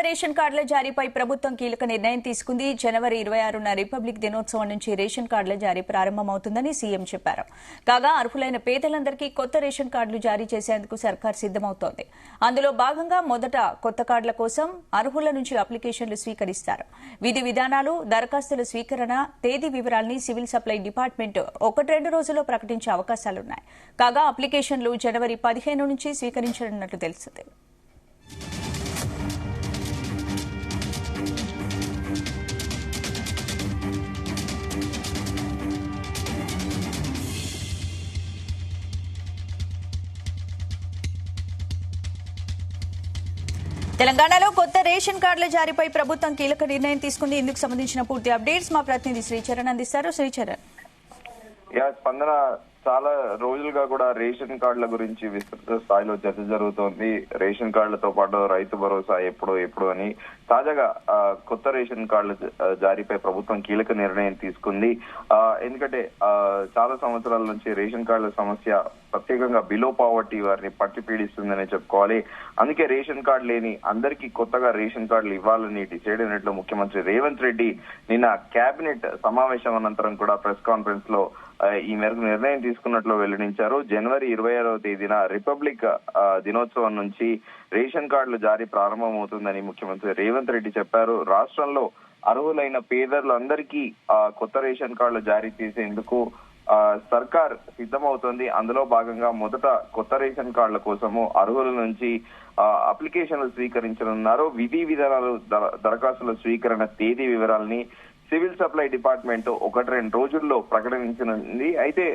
Ration కార్డుల జారీపై ప్రభుత్వం కీలక నిర్ణయం తీసుకుంది. జనవరి 26న రిపబ్లిక్ దినోత్సవం నుంచి రేషన్ కార్డుల జారీ ప్రారంభమవుతుందని సీఎం చెప్పారు. కాగా అర్హులైన పేదలందరికీ కొత్త రేషన్ కార్డులు జారీ చేసేందుకు సర్కార్ సిద్దమవుతోంది. అందులో భాగంగా మొదట కొత్త కార్డుల కోసం అర్హుల నుంచి అప్లికేషన్లు స్వీకరిస్తారు. విధి విధానాలు, దరఖాస్తుల స్వీకరణ తేదీ వివరాల్ని సివిల్ సప్లై డిపార్ట్మెంట్ 1-2 రోజుల్లో ప్రకటించే అవకాశాలున్నాయి. కాగా అప్లికేషన్లు జనవరి 15 నుంచి స్వీకరించనున్నట్లు తెలుస్తుంది. తెలంగాణలో కొత్త రేషన్ కార్డుల జారీపై ప్రభుత్వం కీలక నిర్ణయం తీసుకుంది. ఇందుకు సంబంధించిన పూర్తి అప్డేట్స్ మా ప్రతినిధి శ్రీచరణ్ అందిస్తారు. శ్రీచరణ్, స్పందన చాలా రోజులుగా కూడా రేషన్ కార్డుల గురించి విస్తృత స్థాయిలో చర్చ జరుగుతోంది. రేషన్ కార్డులతో పాటు రైతు భరోసా ఎప్పుడు అని తాజాగా కొత్త రేషన్ కార్డుల జారీపై ప్రభుత్వం కీలక నిర్ణయం తీసుకుంది. ఎందుకంటే చాలా సంవత్సరాల నుంచి రేషన్ కార్డుల సమస్య ప్రత్యేకంగా బిలో పావర్టీ వారిని పట్టి పీడిస్తుందని చెప్పుకోవాలి. అందుకే రేషన్ కార్డు లేని అందరికీ కొత్తగా రేషన్ కార్డులు ఇవ్వాలని డిసైడ్ అయినట్లు ముఖ్యమంత్రి రేవంత్ రెడ్డి నిన్న కేబినెట్ సమావేశం అనంతరం కూడా ప్రెస్ కాన్ఫరెన్స్ లో ఈ మేరకు నిర్ణయం తీసుకున్నట్లు వెల్లడించారు. జనవరి 26వ తేదీన రిపబ్లిక్ దినోత్సవం నుంచి రేషన్ కార్డులు జారీ ప్రారంభమవుతుందని ముఖ్యమంత్రి రేవంత్ రెడ్డి చెప్పారు. రాష్ట్రంలో అర్హులైన పేదలందరికీ కొత్త రేషన్ కార్డులు జారీ చేసేందుకు సర్కార్ సిద్ధమవుతోంది. అందులో భాగంగా మొదట కొత్త రేషన్ కార్డుల కోసము అర్హుల నుంచి అప్లికేషన్లు స్వీకరించనున్నారు. విధి విధానాలు, దరఖాస్తుల స్వీకరణ తేదీ వివరాలని సివిల్ సప్లై డిపార్ట్మెంట్ 1-2 రోజుల్లో ప్రకటించనుంది. అయితే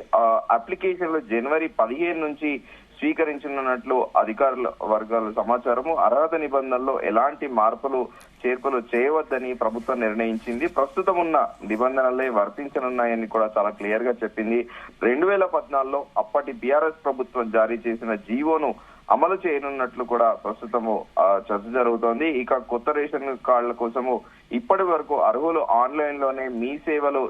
అప్లికేషన్లు జనవరి 15 నుంచి స్వీకరించనున్నట్లు అధికారుల వర్గాల సమాచారము. అర్హత నిబంధనల్లో ఎలాంటి మార్పులు చేర్పులు చేయవద్దని ప్రభుత్వం నిర్ణయించింది. ప్రస్తుతం ఉన్న నిబంధనలే వర్తించనున్నాయని కూడా చాలా క్లియర్ గా చెప్పింది. 2014లో అప్పటి బీఆర్ఎస్ ప్రభుత్వం జారీ చేసిన జీవోను అమలు చేయనున్నట్లు కూడా ప్రస్తుతము చర్చ జరుగుతోంది. ఇక కొత్త రేషన్ కార్డుల కోసము ఇప్పటి వరకు అర్హులు ఆన్లైన్ లోనే మీ సేవలో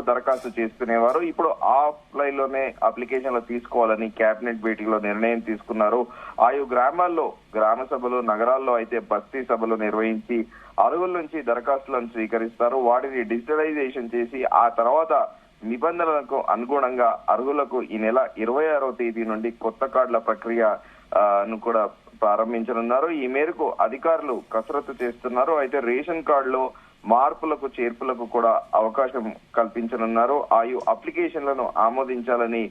దరఖాస్తు చేసుకునేవారు. ఇప్పుడు ఆఫ్లైన్ లోనే అప్లికేషన్లు తీసుకోవాలని కేబినెట్ భేటీలో నిర్ణయం తీసుకున్నారు. ఆయా గ్రామాల్లో గ్రామ సభలు, నగరాల్లో అయితే బస్తీ సభలు నిర్వహించి అర్హుల నుంచి దరఖాస్తులను స్వీకరిస్తారు. వాటిని డిజిటలైజేషన్ చేసి ఆ తర్వాత నిబంధనలకు అనుగుణంగా అర్హులకు ఈ నెల 26వ తేదీ నుండి కొత్త కార్డుల ప్రక్రియను కూడా ప్రారంభించనున్నారు. ఈ మేరకు అధికారులు కసరత్తు చేస్తున్నారు. అయితే రేషన్ కార్డులో మార్పులకు చేర్పులకు కూడా అవకాశం కల్పించనున్నారు. ఆయు అప్లికేషన్లను ఆమోదించాలని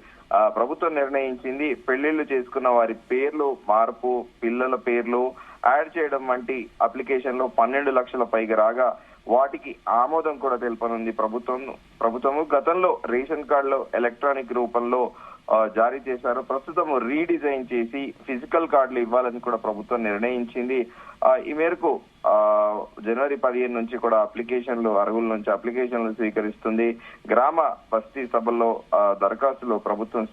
ప్రభుత్వం నిర్ణయించింది. పెళ్లిళ్లు చేసుకున్న వారి పేర్లు మార్పు, పిల్లల పేర్లు యాడ్ చేయడం వంటి అప్లికేషన్లు 12 లక్షల పైగా రాగా వాటికి ఆమోదం కూడా తెలుపనుంది ప్రభుత్వము. గతంలో రేషన్ కార్డులో ఎలక్ట్రానిక్ రూపంలో జారీ చేశారు. ప్రస్తుతం రీడిజైన్ చేసి ఫిజికల్ కార్డులు ఇవ్వాలని కూడా ప్రభుత్వం నిర్ణయించింది. ఈ మేరకు జనవరి 15 నుంచి కూడా అర్హుల నుంచి అప్లికేషన్లు స్వీకరిస్తుంది. గ్రామ బస్తీ సభల్లో దరఖాస్తులు ప్రభుత్వం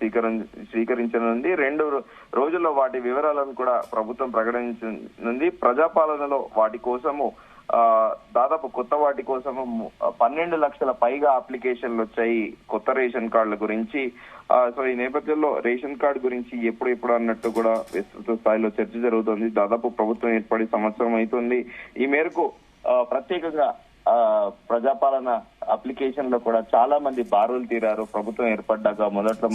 స్వీకరించనుంది. 2 రోజుల్లో వాటి వివరాలను కూడా ప్రభుత్వం ప్రకటించనుంది. ప్రజాపాలనలో వాటి కోసము దాదాపు కొత్త వాటి కోసము 12 లక్షల పైగా అప్లికేషన్లు వచ్చాయి కొత్త రేషన్ కార్డుల గురించి. సో ఈ నేపథ్యంలో రేషన్ కార్డు గురించి ఎప్పుడు అన్నట్టు కూడా విస్తృత స్థాయిలో చర్చ జరుగుతుంది. దాదాపు ప్రభుత్వం ఏర్పడి సంవత్సరం అవుతుంది. ఈ మేరకు ప్రత్యేకంగా ప్రజాపాలన అప్లికేషన్ లో కూడా చాలా మంది బారులు తీరారు. ప్రభుత్వం ఏర్పడ్డాక మొదట్లో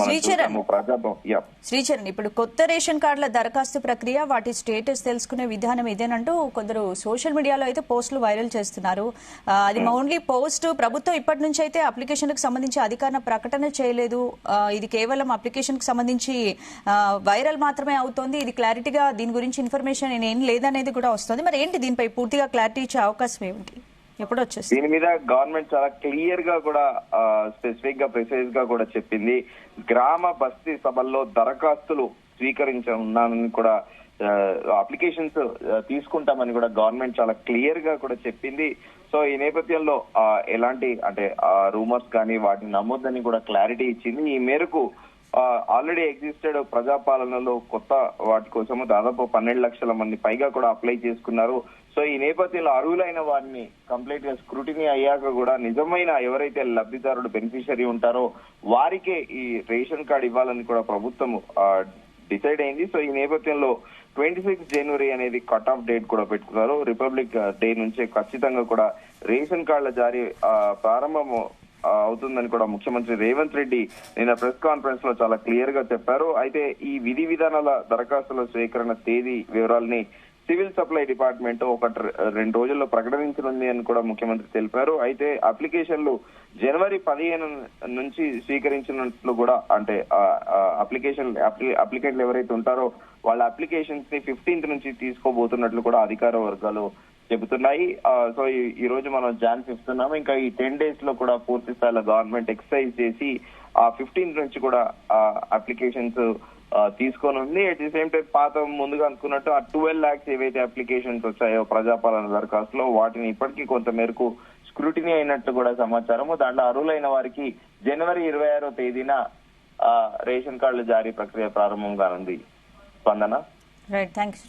శ్రీచరణ్, ఇప్పుడు కొత్త రేషన్ కార్డుల దరఖాస్తు ప్రక్రియ, వాటి స్టేటస్ తెలుసుకునే విధానం ఇదేనంటూ కొందరు సోషల్ మీడియాలో అయితే పోస్టులు వైరల్ చేస్తున్నారు. అది ఓన్లీ పోస్ట్. ప్రభుత్వం ఇప్పటి నుంచి అయితే అప్లికేషన్ కు సంబంధించి అధికారిక ప్రకటన చేయలేదు. ఇది కేవలం అప్లికేషన్ కు సంబంధించి వైరల్ మాత్రమే అవుతోంది. ఇది క్లారిటీగా దీని గురించి ఇన్ఫర్మేషన్ ఏం లేదనేది కూడా వస్తుంది. మరి ఏంటి దీనిపై పూర్తిగా క్లారిటీ ఇచ్చే అవకాశం ఏమిటి? దీని మీద గవర్నమెంట్ చాలా క్లియర్ గా కూడా స్పెసిఫిక్ గా ప్రిసైజ్ గా కూడా చెప్పింది. గ్రామ బస్తీ సభల్లో దరఖాస్తులు స్వీకరించనున్నానని కూడా అప్లికేషన్స్ తీసుకుంటామని కూడా గవర్నమెంట్ చాలా క్లియర్ గా కూడా చెప్పింది. సో ఈ నేపథ్యంలో ఎలాంటి రూమర్స్ కానీ వాటిని నమ్మొద్దని కూడా క్లారిటీ ఇచ్చింది. ఈ మేరకు ఆల్రెడీ ఎగ్జిస్టెడ్ ప్రజాపాలనలో కొత్త వాటి కోసము దాదాపు 12 లక్షల మంది పైగా కూడా అప్లై చేసుకున్నారు. సో ఈ నేపథ్యంలో అర్హులైన వారిని కంప్లీట్ గా స్క్రూటినీ అయ్యాక కూడా నిజమైన ఎవరైతే లబ్ధిదారుడు బెనిఫిషియరీ ఉంటారో వారికే ఈ రేషన్ కార్డు ఇవ్వాలని కూడా ప్రభుత్వం డిసైడ్ అయింది. సో ఈ నేపథ్యంలో 26 జనవరి అనేది కట్ ఆఫ్ డేట్ కూడా పెట్టుకున్నారు. రిపబ్లిక్ డే నుంచే ఖచ్చితంగా కూడా రేషన్ కార్డుల జారీ ప్రారంభం అవుతుందని కూడా ముఖ్యమంత్రి రేవంత్ రెడ్డి నిన్న ప్రెస్ కాన్ఫరెన్స్ లో చాలా క్లియర్ గా చెప్పారు. అయితే ఈ విధి విధానాల దరఖాస్తుల స్వీకరణ తేదీ వివరాలని సివిల్ సప్లై డిపార్ట్మెంట్ 2 రోజుల్లో ప్రకటించనుంది అని కూడా ముఖ్యమంత్రి తెలిపారు. అయితే అప్లికేషన్లు జనవరి 15 నుంచి స్వీకరించినట్లు కూడా, అంటే అప్లికెంట్లు ఎవరైతే ఉంటారో వాళ్ళ అప్లికేషన్స్ ని 15th నుంచి తీసుకోబోతున్నట్లు కూడా అధికార వర్గాలు చెబుతున్నాయి. సో ఈ రోజు మనం Jan 5th ఉన్నాము. ఇంకా ఈ 10 days లో కూడా పూర్తి స్థాయిలో గవర్నమెంట్ ఎక్సర్సైజ్ చేసి ఆ 15th నుంచి కూడా అప్లికేషన్స్ తీసుకొని ఉంది. అట్ ది సేమ్ టైం పాత ముందుగా అనుకున్నట్టు ఆ 12 lakhs ఏవైతే అప్లికేషన్స్ వచ్చాయో ప్రజాపాలన దరఖాస్తులో వాటిని ఇప్పటికీ కొంత మేరకు స్క్రూటినీ అయినట్లు కూడా సమాచారము. దాంట్లో అర్హులైన వారికి జనవరి 26వ తేదీన రేషన్ కార్డుల జారీ ప్రక్రియ ప్రారంభం కానుంది. స్పందన. Right, thanks.